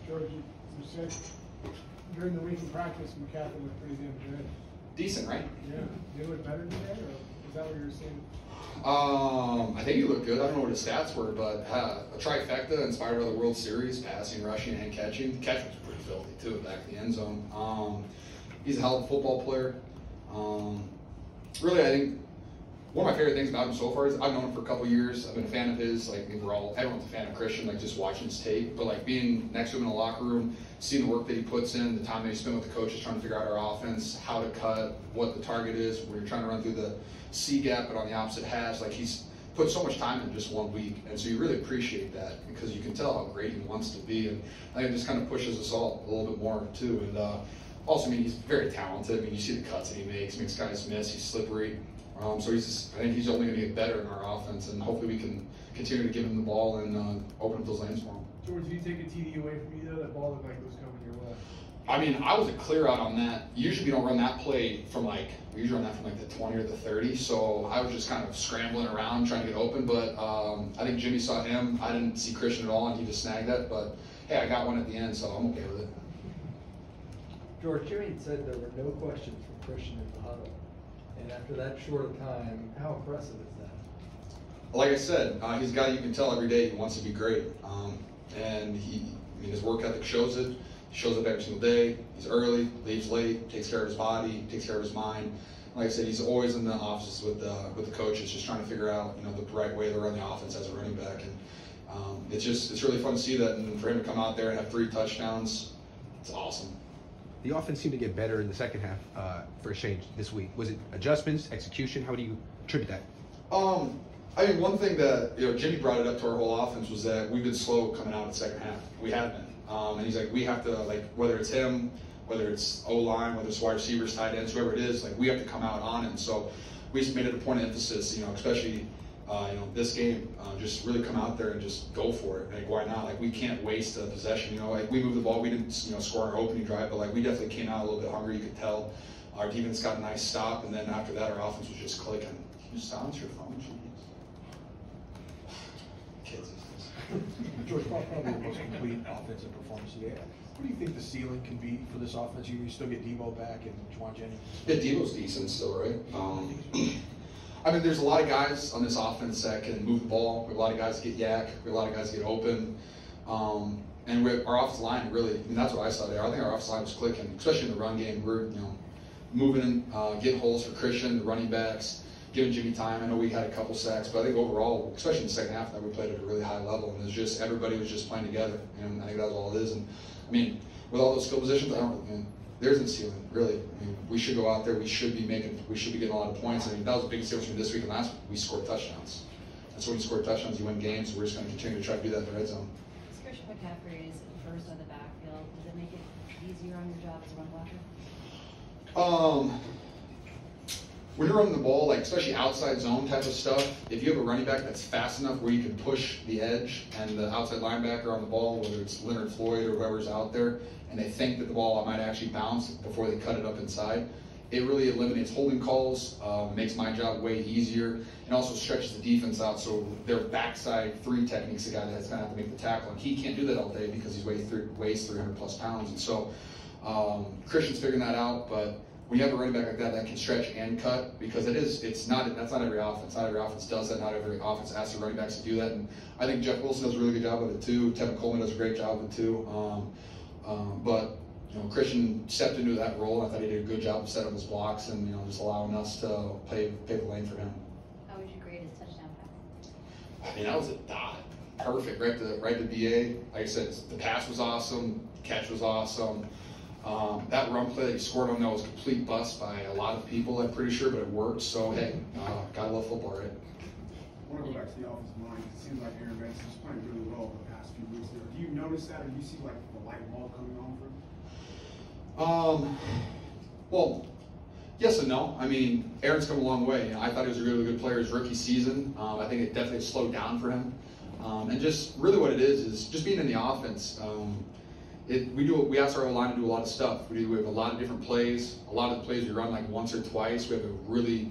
George, you said during the week in practice, McCaffrey looked pretty damn good. Decent, right? Yeah. Did he look better today, or is that what you were seeing? I think he looked good. I don't know what his stats were, but a trifecta inspired by the World Series, passing, rushing, and catching. The catch was pretty filthy, too, back in the end zone. He's a hell of a football player. Really, I think one of my favorite things about him so far is I've known him for a couple years. I've been a fan of his. Like, I think everyone's a fan of Christian, like just watching his tape. But like being next to him in the locker room, seeing the work that he puts in, the time that he spent with the coaches trying to figure out our offense, how to cut, what the target is. We're trying to run through the C gap, but on the opposite hash. Like, he's put so much time in just 1 week, and so you really appreciate that because you can tell how great he wants to be, and I think it just kind of pushes us all a little bit more too. And also, I mean, he's very talented. I mean, you see the cuts that he makes guys miss. He's slippery. So I think he's only going to get better in our offense, and hopefully we can continue to give him the ball and open up those lanes for him. George, did you take a TD away from you though? That ball looked like it was coming your way. I mean, I was a clear out on that. Usually we don't run that play from we usually run that from the 20 or the 30. So I was just kind of scrambling around trying to get open. But I think Jimmy saw him. I didn't see Christian at all, and he just snagged that. But hey, I got one at the end, so I'm okay with it. George, Jimmy said there were no questions from Christian in the huddle. And after that short of time, how impressive is that? Like I said, he's a guy you can tell every day he wants to be great. And his work ethic shows it. He shows up every single day. He's early, leaves late, takes care of his body, takes care of his mind. Like I said, he's always in the office with the coaches, just trying to figure out the right way to run the offense as a running back. And it's really fun to see that, and for him to come out there and have 3 touchdowns, it's awesome. The offense seemed to get better in the second half for a change this week. Was it adjustments, execution? How do you attribute that? I mean, one thing that Jimmy brought it up to our whole offense was that we've been slow coming out in the second half. We have been, and he's like, we have to whether it's him, whether it's O-line, whether it's wide receivers, tight ends, whoever it is, we have to come out on it. And so we just made it a point of emphasis, especially this game, just really come out there and just go for it. Why not? We can't waste a possession. We moved the ball. We didn't, score our opening drive, but we definitely came out a little bit hungry. You could tell our defense got a nice stop, and then after that, our offense was just clicking. Can you silence your phone, please? Kids. George, probably the most complete offensive performance today. What do you think the ceiling can be for this offense? You still get Debo back and Juwan Jennings. Yeah, Debo's decent still, right? I mean, there's a lot of guys on this offense that can move the ball. We have a lot of guys that get yak. We have a lot of guys that get open. And our offensive line really, that's what I saw there. I think our offensive line was clicking, especially in the run game. We're, moving, getting holes for Christian, the running backs, giving Jimmy time. I know we had a couple sacks, but I think overall, especially in the second half, that we played at a really high level. And it's just, everybody was just playing together. And I think that's all it is. And I mean, with all those skill positions, there isn't a ceiling, really. I mean, we should go out there. We should be getting a lot of points. I mean, that was the biggest difference from this week and last week. We scored touchdowns. And so when you score touchdowns, you win games. So we're just going to continue to try to do that in the red zone. Christian McCaffrey is first on the backfield. Does it make it easier on your job as a run blocker? When you're running the ball, especially outside zone type of stuff, if you have a running back that's fast enough where you can push the edge and the outside linebacker on the ball, whether it's Leonard Floyd or whoever's out there, and they think that the ball might actually bounce before they cut it up inside, it really eliminates holding calls, makes my job way easier, and also stretches the defense out. So their backside 3 technique's the guy that's going to have to make the tackle, and he can't do that all day because he weighs 300 plus pounds. And so Christian's figuring that out, but when you have a running back like that can stretch and cut, because that's not every offense. Not every offense does that. Not every offense asks the running backs to do that. And I think Jeff Wilson does a really good job of it too. Tevin Coleman does a great job of it too. But Christian stepped into that role, and I thought he did a good job of setting up his blocks and just allowing us to pave the lane for him. How would you grade his touchdown pass? I mean, that was a dot. Perfect, right to BA. Like I said, the pass was awesome, catch was awesome. That run play that he scored on that was a complete bust by a lot of people, I'm pretty sure, but it worked. So, hey, gotta love football, right? I want to go back to the offensive line. It seems like Aaron Banks is playing really well over the past few weeks there. Do you notice that, or do you see the light bulb coming on for him? Well, yes and no. I mean, Aaron's come a long way. I thought he was a really good player his rookie season. I think it definitely slowed down for him. And just really what it is just being in the offense. We ask our line to do a lot of stuff. We have a lot of different plays. A lot of the plays we run once or twice. We have a really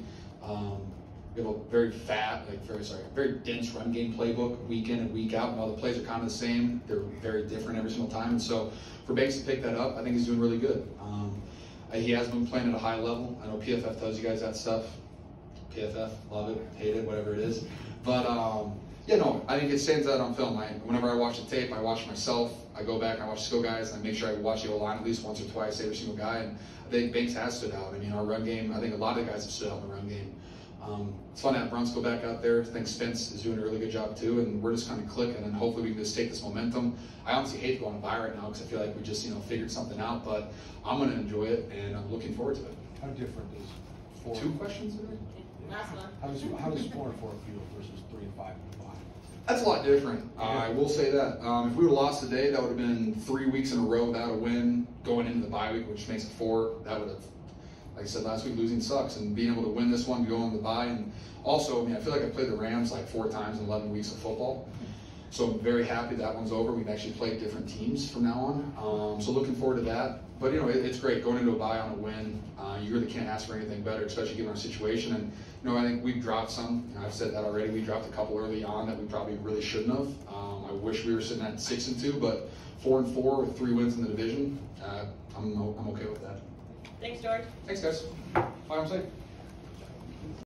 We have a very very dense run game playbook week in and week out, and all the plays are kind of the same. They're very different every single time. And so for Banks to pick that up, I think he's doing really good. He has been playing at a high level. I know PFF tells you guys that stuff. PFF, love it, hate it, whatever it is. But yeah, no, I think it stands out on film. Whenever I watch the tape, I watch myself. I go back and I watch skill guys, and I make sure I watch the O-line at least once or twice, every single guy. And I think Banks has stood out. I mean, our run game, I think a lot of the guys have stood out in the run game. It's fun to have Brunts go back out there. I think Spence is doing a really good job too, and we're just kind of clicking, and hopefully we can just take this momentum. I honestly hate to go on a bye right now because I feel like we just figured something out, but I'm going to enjoy it, and I'm looking forward to it. How different is 4? 2 questions today? Last one. How does 4-4 feel versus 3-5 in the bye? That's a lot different. I will say that. If we would have lost today, that would have been 3 weeks in a row without a win going into the bye week, which makes it 4. That would have, like I said last week, losing sucks. And being able to win this one, go into the bye, and also, I feel like I played the Rams like 4 times in 11 weeks of football. So I'm very happy that one's over. We've actually played different teams from now on. So looking forward to that. But it's great going into a bye on a win. You really can't ask for anything better, especially given our situation. And I think we've dropped some. I've said that already. We dropped a couple early on that we probably really shouldn't have. I wish we were sitting at 6-2, but 4-4 with 3 wins in the division. I'm okay with that. Thanks, George. Thanks, guys. Bye, I'm safe.